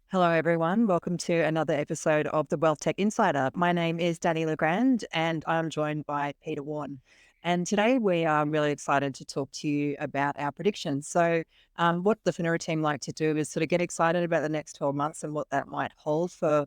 Hello, everyone. Welcome to another episode of the Wealth Tech Insider. My name is Danny Legrand, and I'm joined by Peter Warren. And today we are really excited to talk to you about our predictions. What the Finura team like to do is sort of get excited about the next 12 months and what that might hold for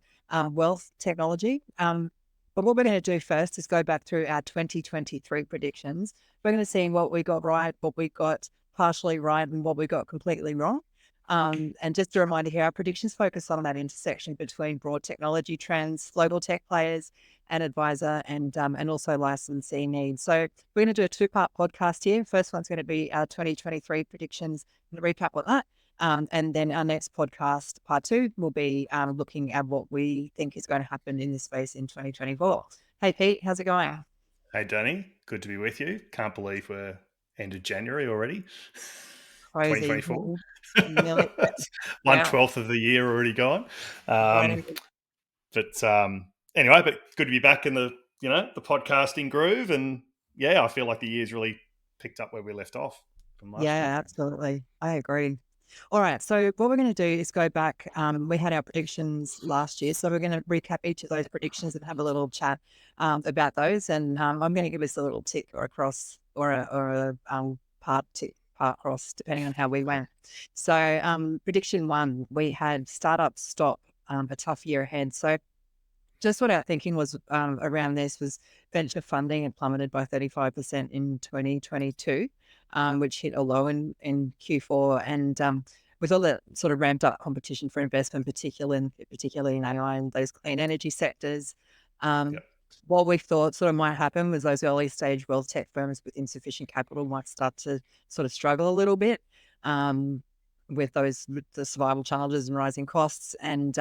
wealth technology. But what we're going to do first is go back through our 2023 predictions. We're going to see what we got right, what we got partially right, and what we got completely wrong. And just a reminder here, our predictions focus on that intersection between broad technology trends, global tech players, and advisor and also licensee needs. So we're going to do a two-part podcast here. First one's going to be our 2023 predictions and recap on that. And then our next podcast, part two, will be looking at what we think is going to happen in this space in 2024. Hey, Pete, how's it going? Hey, Danny. Good to be with you. Can't believe we're end of January already. Crazy. 2024. Nearly, It's wow. 1/12 of the year already gone. Um, Right. but good to be back in the podcasting groove. And yeah, I feel like the year's really picked up where we left off from last year. Yeah, absolutely. I agree. All right. So what we're going to do is go back. We had our predictions last year, so we're going to recap each of those predictions and have a little chat about those. And I'm going to give us a little tick or a cross or a part tick, part cross, depending on how we went. So prediction one, we had startups stop a tough year ahead. So just what our thinking was around this was venture funding had plummeted by 35% in 2022, which hit a low in Q4. And with all the sort of ramped up competition for investment, particularly in AI and those clean energy sectors, um, Yep. what we thought sort of might happen was those early stage wealth tech firms with insufficient capital might start to sort of struggle a little bit um, with the survival challenges and rising costs. And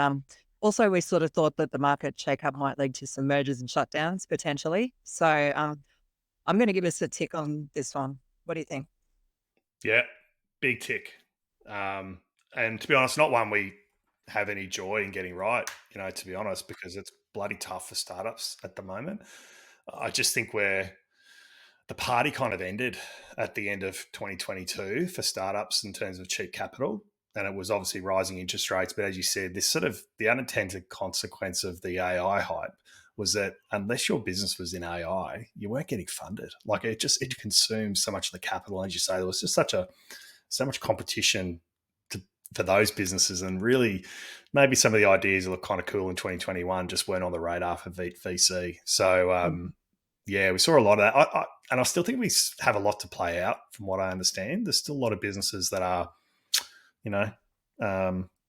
also, we sort of thought that the market shakeup might lead to some mergers and shutdowns potentially. So I'm going to give us a tick on this one. What do you think? Yeah. Big tick. Um, and to be honest, not one we have any joy in getting right, to be honest, because it's bloody tough for startups at the moment. I just think the party kind of ended at the end of 2022 for startups in terms of cheap capital. And it was obviously rising interest rates. But as you said, this sort of the unintended consequence of the AI hype was that unless your business was in AI, you weren't getting funded. Like it consumed so much of the capital. As you say, there was just so much competition for those businesses. And really, maybe some of the ideas that look kind of cool in 2021 just weren't on the radar for VC. So, Mm. yeah, we saw a lot of that. And I still think we have a lot to play out from what I understand. There's still a lot of businesses that are, you know,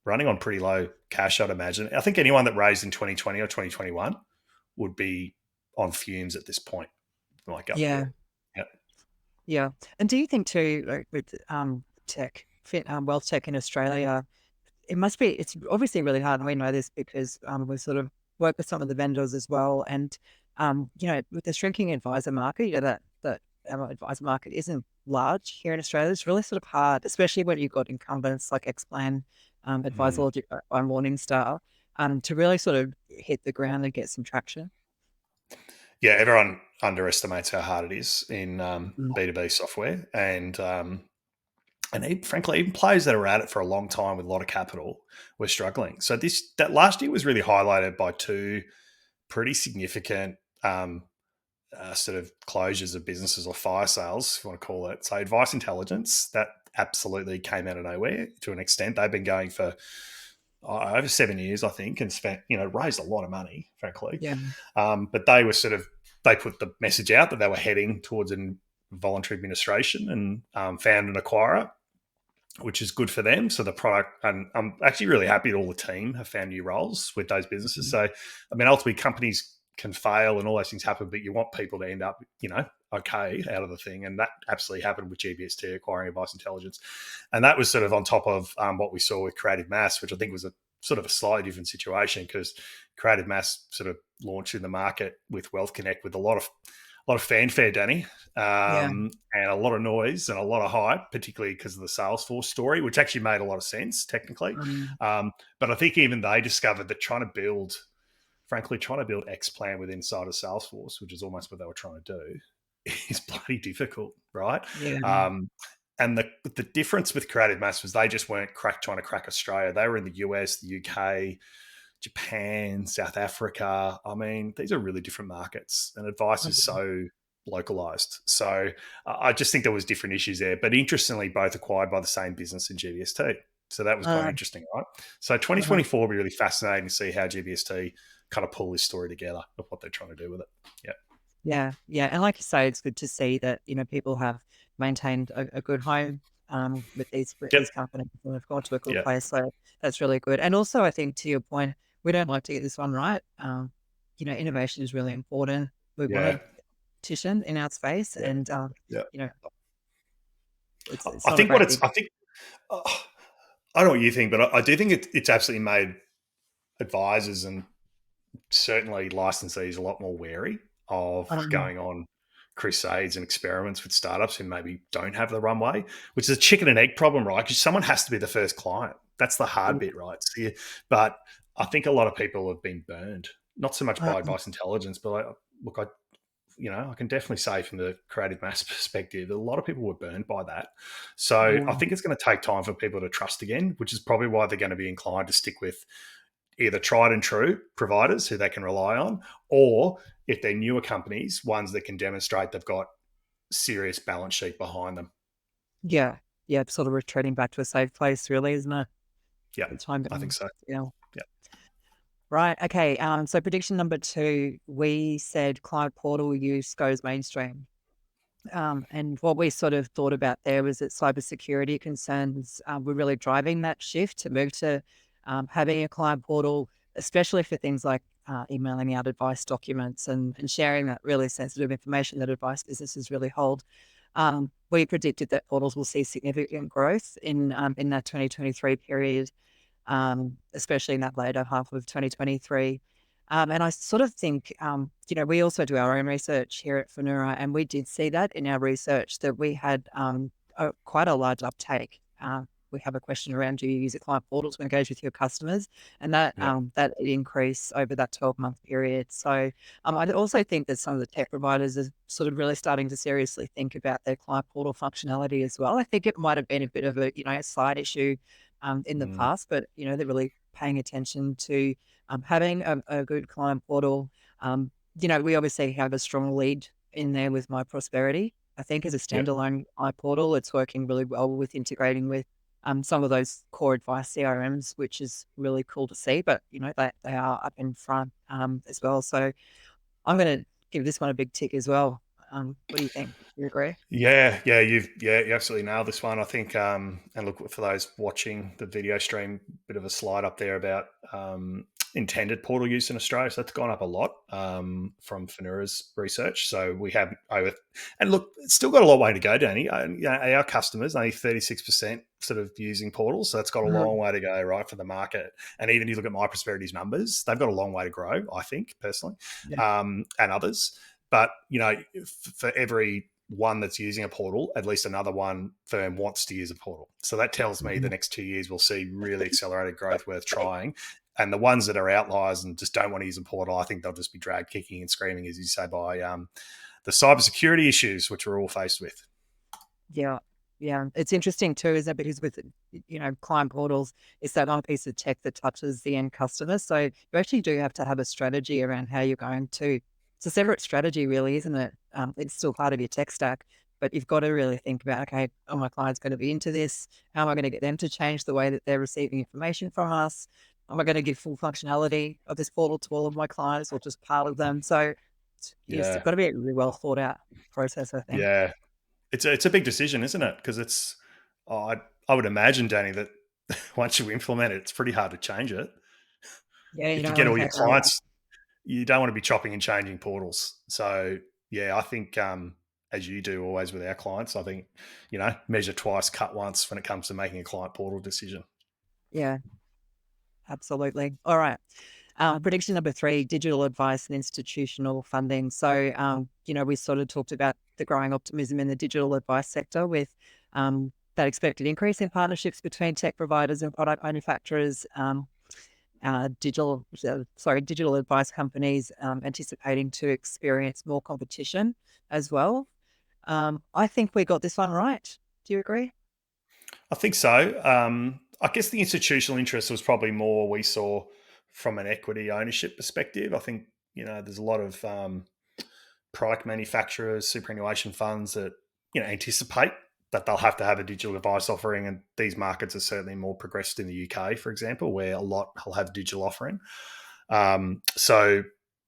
running on pretty low cash, I'd imagine. I think anyone that raised in 2020 or 2021 would be on fumes at this point, my gut Yeah, feel. Yeah. yeah. And do you think too, like with wealth tech in Australia, it's obviously really hard, and we know this because we sort of work with some of the vendors as well. And with the shrinking advisor market, that our advisor market isn't large here in Australia. It's really sort of hard, especially when you've got incumbents like Xplan, Mm. Advisorlogy, or Morningstar, to really sort of hit the ground and get some traction. Yeah, everyone underestimates how hard it is in Mm. B2B software. Frankly, even players that are at it for a long time with a lot of capital were struggling. So that last year was really highlighted by two pretty significant sort of closures of businesses or fire sales, if you want to call it. So Advice Intelligence, that absolutely came out of nowhere to an extent. They've been going for over 7 years, I think, and spent, raised a lot of money, frankly. Yeah. But they put the message out that they were heading towards an voluntary administration and found an acquirer, which is good for them. So the product, and I'm actually really happy that all the team have found new roles with those businesses. Mhm. So, I mean, ultimately, companies can fail and all those things happen, but you want people to end up, okay out of the thing. And that absolutely happened with GBST acquiring Advice Intelligence. And that was sort of on top of what we saw with Creative Mass, which I think was a sort of a slightly different situation because Creative Mass sort of launched in the market with Wealth Connect with a lot of fanfare, Danny, Yeah. and a lot of noise and a lot of hype, particularly because of the Salesforce story, which actually made a lot of sense technically. Um, But I think even they discovered that trying to build X plan within inside of Salesforce, which is almost what they were trying to do, is bloody difficult, right? yeah. Um, And the difference with Creative Mass was they just weren't trying to crack Australia. They were in the US, the UK, Japan, South Africa. I mean, these are really different markets, and advice is Mhm. so localized. So I just think there was different issues there. But interestingly, both acquired by the same business in GBST. So that was quite Uh, interesting, right? So uh-huh. 2024 will be really fascinating to see how GBST kind of pull this story together of what they're trying to do with it. Yeah. Yeah, yeah, and like you say, it's good to see that, people have maintained a good home, with Yep. these companies and have gone to a good Yeah. place, so that's really good. And also, I think to your point, we don't like to get this one right. Innovation is really important. We Yeah. wanted competition in our space, Yeah. and, Yeah. you know, it's I not a think great thing. I think, uh, I don't know what you think, but I do think it's absolutely made advisors and certainly licensees a lot more wary of Um, going on crusades and experiments with startups who maybe don't have the runway, which is a chicken and egg problem, right? Because someone has to be the first client. That's the hard bit, right? But I think a lot of people have been burned, not so much by um, advice intelligence, but look, I can definitely say from the Creative Mass perspective, a lot of people were burned by that. So I yeah, think it's going to take time for people to trust again, which is probably why they're going to be inclined to stick with either tried and true providers who they can rely on, or if they're newer companies, ones that can demonstrate they've got serious balance sheet behind them. yeah, yeah, sort of retreating back to a safe place, really, isn't it? Yeah, The time I think being, so. yeah. Yeah. Right. Okay. So prediction number two, we said client portal use goes mainstream. And what we sort of thought about there was that cybersecurity concerns were really driving that shift to move to having a client portal, especially for things like emailing out advice documents and sharing that really sensitive information that advice businesses really hold. We predicted that portals will see significant growth in that 2023 period, especially in that later half of 2023. And I sort of think, we also do our own research here at Finura, and we did see that in our research that we had quite a large uptake. We have a question around, do you use a client portal to engage with your customers? And Yeah. that increase over that 12-month period. So I also think that some of the tech providers are sort of really starting to seriously think about their client portal functionality as well. I think it might have been a bit of a side issue in the Mm, past, but they're really paying attention to having a good client portal. We obviously have a strong lead in there with My Prosperity. I think as a yeah. standalone iPortal, it's working really well with integrating with some of those core advice CRMs, which is really cool to see. But they are up in front as well. So I'm going to give this one a big tick as well. What do you think? You agree? You absolutely nailed this one. I think, and look for those watching the video stream, bit of a slide up there about intended portal use in Australia. So that's gone up a lot from Finura's research. So we have over, and look, it's still got a long way to go, Danny. Our customers only 36% sort of using portals, so it's got a long Mhm. way to go, right, for the market. And even you look at My Prosperity's numbers, they've got a long way to grow, I think personally, Yeah. and others. But for every one that's using a portal, at least another one firm wants to use a portal. So that tells me the Mhm. next 2 years we'll see really accelerated growth worth trying. And the ones that are outliers and just don't want to use a portal, I think they'll just be dragged kicking and screaming, as you say, by the cybersecurity issues which we're all faced with. Yeah. Yeah. It's interesting too, isn't it? Because with, client portals, it's that one piece of tech that touches the end customer. So you actually do have to have a strategy around how you're going to, it's a separate strategy really, isn't it? It's still part of your tech stack, but you've got to really think about, okay, oh, my client's going to be into this. How am I going to get them to change the way that they're receiving information from us? Am I going to give full functionality of this portal to all of my clients or just part of them? So it's Yeah, got to be a really well thought out process, I think. yeah, it's a big decision, isn't it? Because oh, I would imagine, Danny, that once you implement it, it's pretty hard to change it. Yeah, you If you don't get want all to your take that. clients, you don't want to be chopping and changing portals. So yeah, I think as you do always with our clients, I think measure twice, cut once when it comes to making a client portal decision. Yeah, absolutely. All right. Prediction number three, digital advice and institutional funding. So, we sort of talked about the growing optimism in the digital advice sector with that expected increase in partnerships between tech providers and product manufacturers, digital advice companies anticipating to experience more competition as well. I think we got this one right. Do you agree? I think so. I guess the institutional interest was probably more we saw from an equity ownership perspective. I think, there's a lot of product manufacturers, superannuation funds that, anticipate that they'll have to have a digital device offering. And these markets are certainly more progressed in the UK, for example, where a lot will have digital offering. So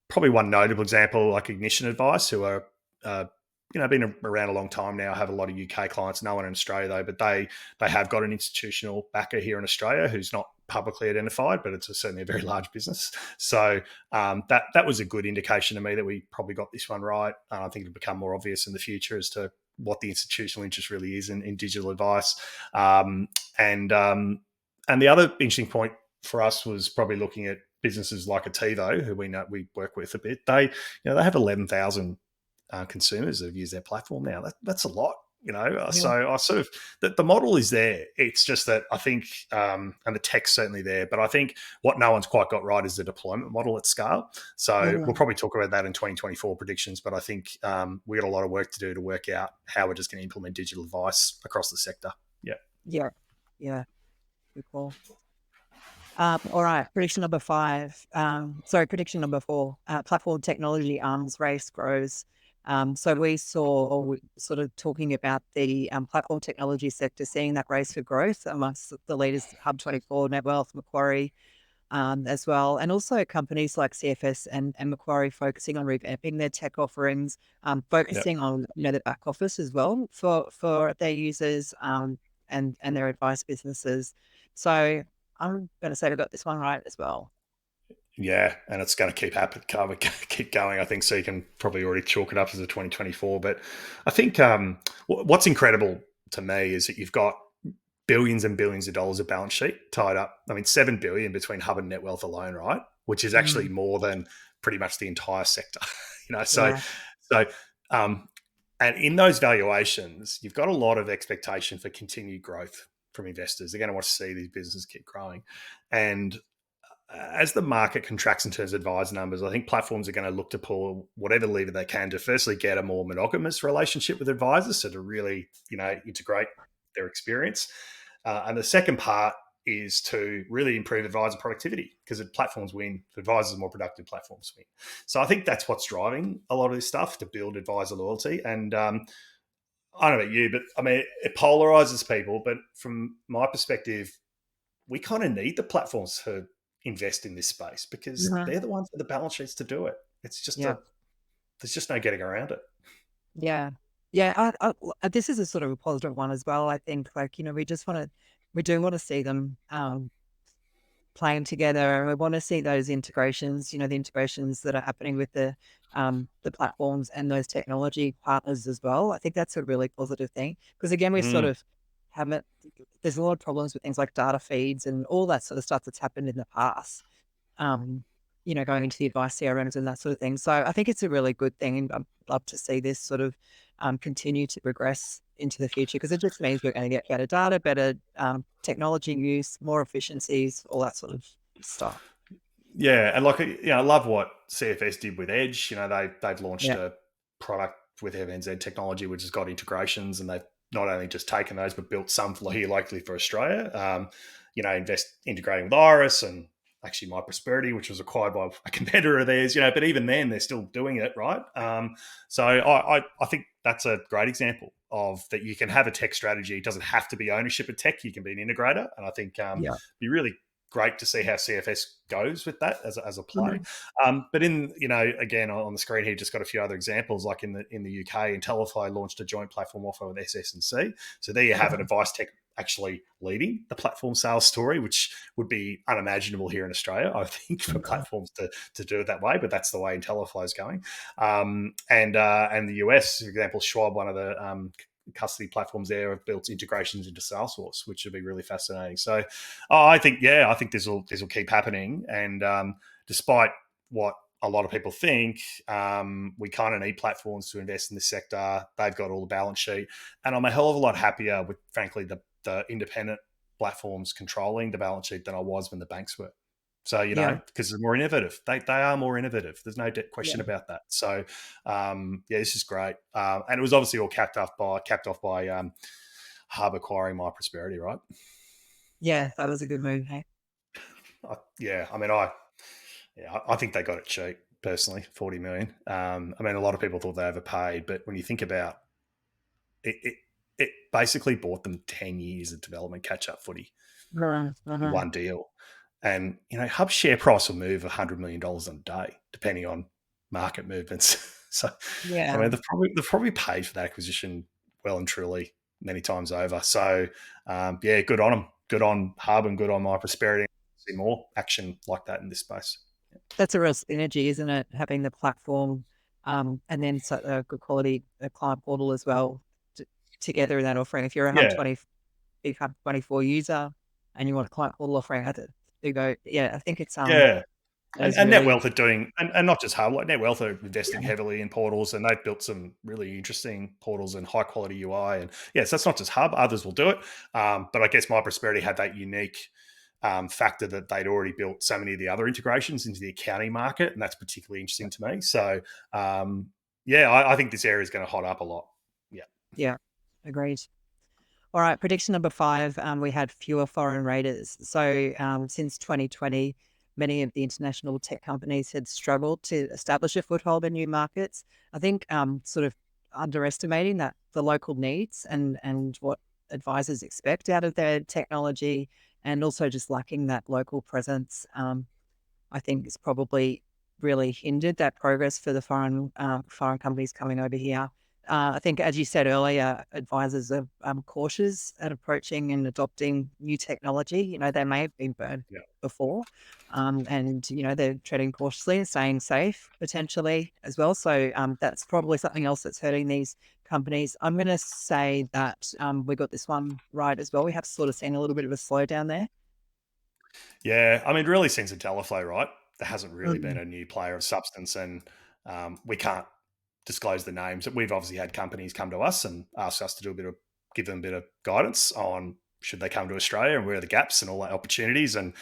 probably one notable example, like Ignition Advice, who are, been around a long time now, have a lot of UK clients, no one in Australia though, but they have got an institutional backer here in Australia who's not publicly identified, but it's certainly a very large business. So that was a good indication to me that we probably got this one right. I think it'll become more obvious in the future as to what the institutional interest really is in digital advice. And the other interesting point for us was probably looking at businesses like Ativo, who we work with a bit. They have 11,000 consumers that have used their platform now. That's a lot, Yeah. So I sort of the model is there. It's just that I think, and the tech's certainly there, but I think what no one's quite got right is the deployment model at scale. So we'll Mhm. probably talk about that in 2024 predictions. But I think we got a lot of work to do to work out how we're just going to implement digital advice across the sector. Yeah. Yeah. Yeah. Good call. All right. Prediction number five. Sorry, prediction number four. Platform technology arms race grows. So we saw, or we sort of talking about the platform technology sector, seeing that race for growth amongst the leaders, Hub24, NetWealth, Macquarie, as well, and also companies like CFS and Macquarie focusing on revamping their tech offerings, Yeah. focusing on the back office as well for their users, and their advice businesses. So I'm going to say we got this one right as well. Yeah, and it's going to keep keep going. I think so. You can probably already chalk it up as a 2024. But I think what's incredible to me is that you've got billions and billions of dollars of balance sheet tied up. I mean, 7 billion between Hub and Netwealth alone, right? Which is actually Mm, more than pretty much the entire sector. So yeah. so um, and in those valuations, you've got a lot of expectation for continued growth from investors. They're going to want to see these businesses keep growing, and as the market contracts in terms of advisor numbers, I think platforms are going to look to pull whatever lever they can to firstly get a more monogamous relationship with advisors, so to really, integrate their experience. And the second part is to really improve advisor productivity because if platforms win, if advisors are more productive, platforms win. So I think that's what's driving a lot of this stuff to build advisor loyalty. And I don't know about you, but I mean, it polarizes people. But from my perspective, we kind of need the platforms to invest in this space because Mhm. they're the ones with the balance sheets to do it. It's just Yeah. there's just no getting around it. Yeah. Yeah. This is a sort of a positive one as well. I think, like, we do want to see them, playing together. And we want to see those integrations, the integrations that are happening with the platforms and those technology partners as well. I think that's a really positive thing because again, we sort Mm, of haven't. There's a lot of problems with things like data feeds and all that sort of stuff that's happened in the past. Um, going into the advice CRMs and that sort of thing. So I think it's a really good thing, and I'd love to see this sort of continue to progress into the future because it just means we're going to get better data, better technology use, more efficiencies, all that sort of stuff. yeah, and like I love what CFS did with Edge. They've launched Yeah. a product with FNZ technology which has got integrations, and they've not only just taken those but built some for here locally for Australia. Integrating with Iris and actually My Prosperity, which was acquired by a competitor of theirs. But even then they're still doing it right. So I think that's a great example of that you can have a tech strategy. It doesn't have to be ownership of tech. You can be an integrator, and I think Yeah. be really great to see how CFS goes with that as a play. Mhm. But in again on the screen here, just got a few other examples. Like in the UK, Intellify launched a joint platform offer with SS&C. So there you have an advice tech actually leading the platform sales story, which would be unimaginable here in Australia, I think, for platforms to do it that way. But that's the way Intellify is going. And the US, for example, Schwab, one of the custody platforms there, have built integrations into Salesforce, which would be really fascinating. So I think this will keep happening. And despite what a lot of people think, we kind of need platforms to invest in this sector. They've got all the balance sheet, and I'm a hell of a lot happier with, frankly, the independent platforms controlling the balance sheet than I was when the banks were. So Yeah. because they're more innovative, they are more innovative. There's no Yeah. question about that. So this is great, and it was obviously all capped off by Hub acquiring My Prosperity, right? Yeah, that was a good move. Hey? Yeah, I mean, I think they got it cheap personally, 40 million. I mean, a lot of people thought they overpaid, but when you think about it, it basically bought them 10 years of development catch up footy, Uh-huh. one deal. And, Hub's share price will move $100 million on a day, depending on market movements. So, I Yeah, mean, they've probably paid for that acquisition well and truly many times over. So, yeah, good on them. Good on Hub and good on My Prosperity. See more action like that in this space. that's a real synergy, isn't it? Having the platform, and then a good quality client portal as well together in that offering. If you're a Yeah, Hub 24 user and you want a client portal offering, you go. Yeah, I think yeah. that And, is and Net really Wealth are doing, and not just Hub, like Net Wealth are investing yeah, heavily in portals, and they've built some really interesting portals and high quality UI. And yes, that's not just Hub; others will do it. But I guess My Prosperity had that unique factor that they'd already built so many of the other integrations into the accounting market, and that's particularly interesting to me. So, yeah, I think this area is going to hot up a lot. Yeah, yeah, agreed. All right, prediction number five, we had fewer foreign raiders. So since 2020, many of the international tech companies had struggled to establish a foothold in new markets. I think sort of underestimating that the local needs and what advisors expect out of their technology, and also just lacking that local presence, I think is probably really hindered that progress for the foreign companies coming over here. I think, as you said earlier, advisors are cautious at approaching and adopting new technology. They may have been burned yeah, before, and they're treading cautiously and staying safe potentially as well. So that's probably something else that's hurting these companies. I'm going to say that we got this one right as well. We have sort of seen a little bit of a slowdown there. yeah. I mean, really, since Intelliflow, right? There hasn't really been Mm. a new player of substance, and we can't disclose the names. We've obviously had companies come to us and ask us to give them a bit of guidance on should they come to Australia and where are the gaps and all that opportunities. And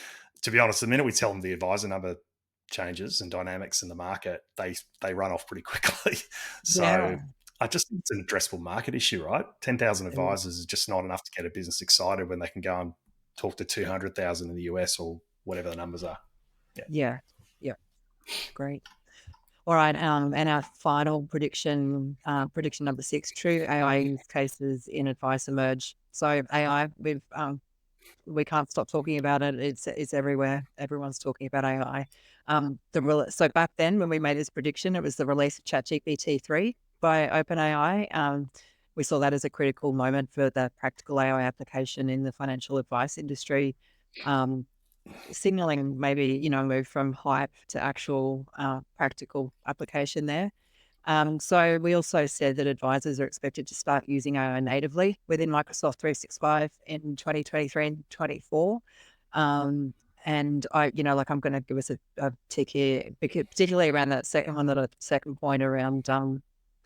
to be honest, the minute we tell them the advisor number changes and dynamics in the market, they run off pretty quickly. So Yeah. I just think it's an addressable market issue, right? 10,000 Mm. advisors is just not enough to get a business excited when they can go and talk to 200,000 in the US or whatever the numbers are. Yeah. Yeah. Yeah. Great. All right. And our final prediction, prediction number six, true AI use cases in advice emerge. So AI, we can't stop talking about it. It's everywhere. Everyone's talking about AI. So back then when we made this prediction, it was the release of ChatGPT 3 by OpenAI. We saw that as a critical moment for the practical AI application in the financial advice industry. Um, Signaling maybe, move from hype to actual practical application there. So we also said that advisors are expected to start using AI natively within Microsoft 365 in 2023 and 24. Um, and I'm going to give us a tick here, particularly around that second point around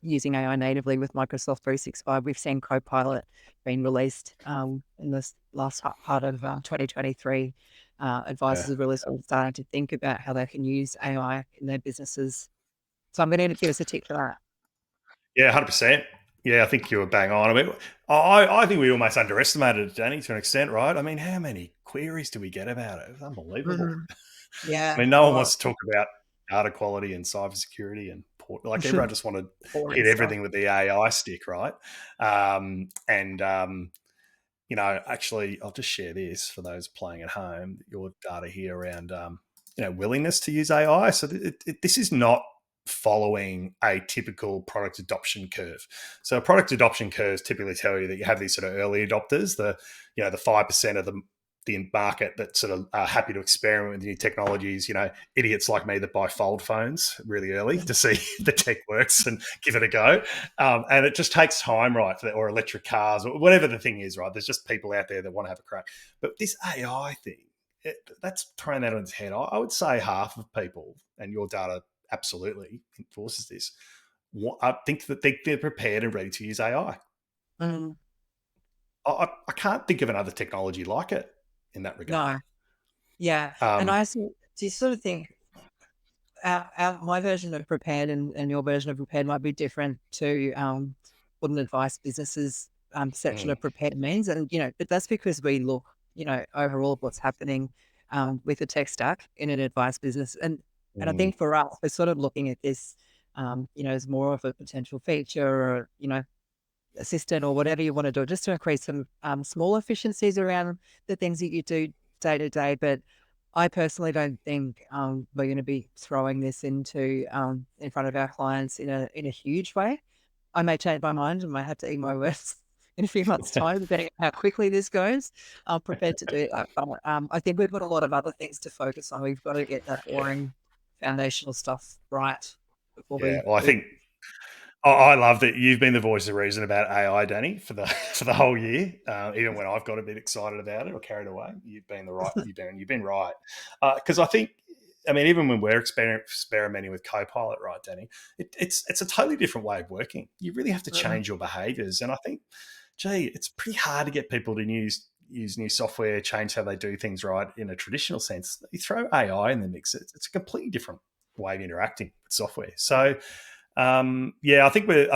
using AI natively with Microsoft 365. We've seen Copilot being released in this last part of 2023. Yeah. Advisors are really sort of starting to think about how they can use AI in their businesses. So I'm going to give us a tick for that. Yeah, 100%. Yeah, I think you were bang on. I mean, I think we almost underestimated it, Danny, to an extent, right? I mean, how many queries do we get about it? It's unbelievable. Mhm. I Yeah, mean, a no one lot. wants to talk about data quality and cybersecurity and like everyone just want to Boring hit stuff. everything with the AI stick, right? And actually, I'll just share this for those playing at home. Your data here around, willingness to use AI. So this is not following a typical product adoption curve. So product adoption curves typically tell you that you have these sort of early adopters, the 5% of the market that sort of are happy to experiment with new technologies, idiots like me that buy fold phones really early to see if the tech works and give it a go. And it just takes time, right? Or electric cars or whatever the thing is, right? There's just people out there that want to have a crack. But this AI thing, that's thrown that on its head. I would say half of people, and your data absolutely enforces this, I think that they're prepared and ready to use AI. Mm, I can't think of another technology like it in that regard. no. Yeah. And Um, I also, do you sort of think my version of prepared and your version of prepared might be different to what an advice businesses perception Mm, of prepared means. And, but that's because we look, overall at what's happening with the tech stack in an advice business. And I mm. think for us, we're sort of looking at this, as more of a potential feature or, assistant or whatever you want to do, just to increase some small efficiencies around the things that you do day to day. But I personally don't think we're going to be throwing this into in front of our clients in a huge way. I may change my mind and might have to eat my words in a few months' time, depending on how quickly this goes. I'm prepared to do that. But I think we've got a lot of other things to focus on. We've got to get that boring foundational stuff right before Yeah, we well, I do. think I love that you've been the voice of reason about AI, Danny, for the for the whole year. Even when I've got a bit excited about it or carried away, you've been the right. You've been right, because I think. I mean, even when we're experimenting with Copilot, right, Danny, it's a totally different way of working. You really have to Mhm. change your behaviours, and I think, gee, it's pretty hard to get people to use new software, change how they do things, right, in a traditional sense. You throw AI in the mix, it's a completely different way of interacting with software. So yeah, I think we're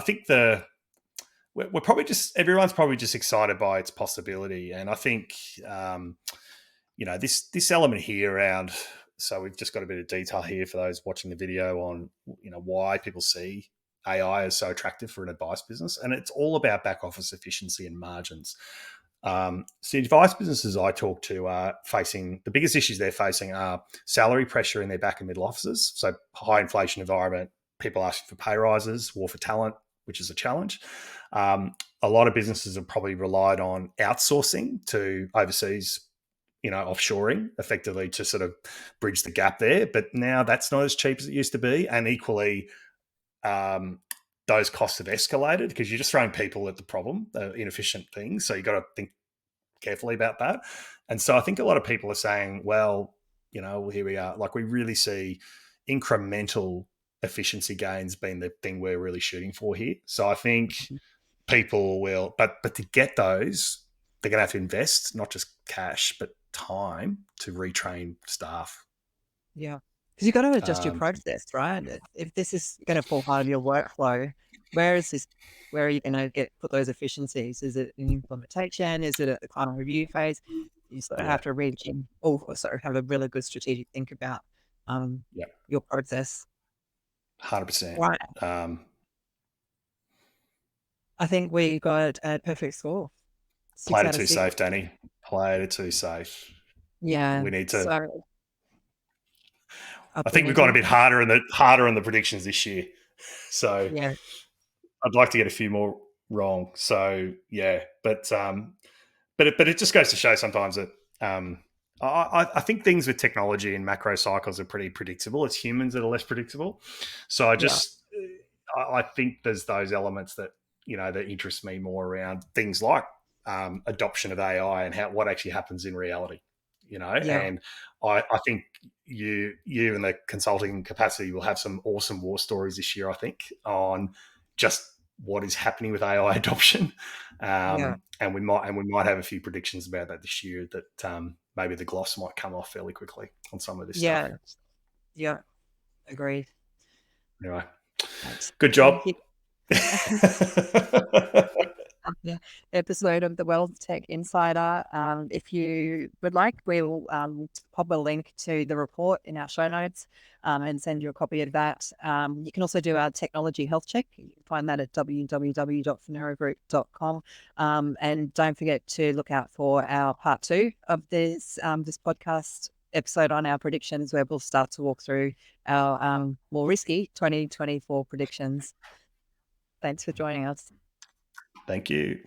probably just everyone's probably just excited by its possibility, and I think um, this element here around. So we've just got a bit of detail here for those watching the video on why people see AI as so attractive for an advice business, and it's all about back office efficiency and margins. So the advice businesses I talk to are facing the biggest issues they're facing are salary pressure in their back and middle offices. So high inflation environment, people asking for pay rises, war for talent, which is a challenge. A lot of businesses have probably relied on outsourcing to overseas, offshoring effectively to sort of bridge the gap there. But now that's not as cheap as it used to be. And equally, um, those costs have escalated because you're just throwing people at the problem, inefficient things. So you've got to think carefully about that. And so I think a lot of people are saying, well, here we are. Like we really see incremental efficiency gains being the thing we're really shooting for here. So I think people will, but to get those, they're going to have to invest not just cash but time to retrain staff. Yeah. Because you've got to adjust your Um, process, right? If this is going to fall part of your workflow, where is this? Where are you going to put those efficiencies? Is it in implementation? Is it at the final review phase? You sort of yeah, have to reach in, or sorry, have a really good strategic think about um, yeah, your process. 100%. Right. Um, I think we got a perfect score, six Played it out of too six. safe, Danny. Played it too safe. Yeah. We need to. So I think we've gone a optimism. bit harder on the predictions this year. So Yeah. I'd like to get a few more wrong. So yeah, but it just goes to show sometimes that I think things with technology and macro cycles are pretty predictable. It's humans that are less predictable. So Yeah. I think there's those elements that that interest me more around things like adoption of AI and what actually happens in reality. Yeah. And I think you in the consulting capacity will have some awesome war stories this year. I think on just what is happening with AI adoption, Yeah. and we might have a few predictions about that this year. That maybe the gloss might come off fairly quickly on some of this stuff. Yeah. Yeah. Agreed. Anyway, Right. good job. Thank you. Yeah, episode of the Wealth Tech Insider. If you would like, we'll pop a link to the report in our show notes and send you a copy of that. You can also do our technology health check. You can find that at www.finerogroup.com. And don't forget to look out for our part two of this podcast episode on our predictions, where we'll start to walk through our more risky 2024 predictions. Thanks for joining us. Thank you.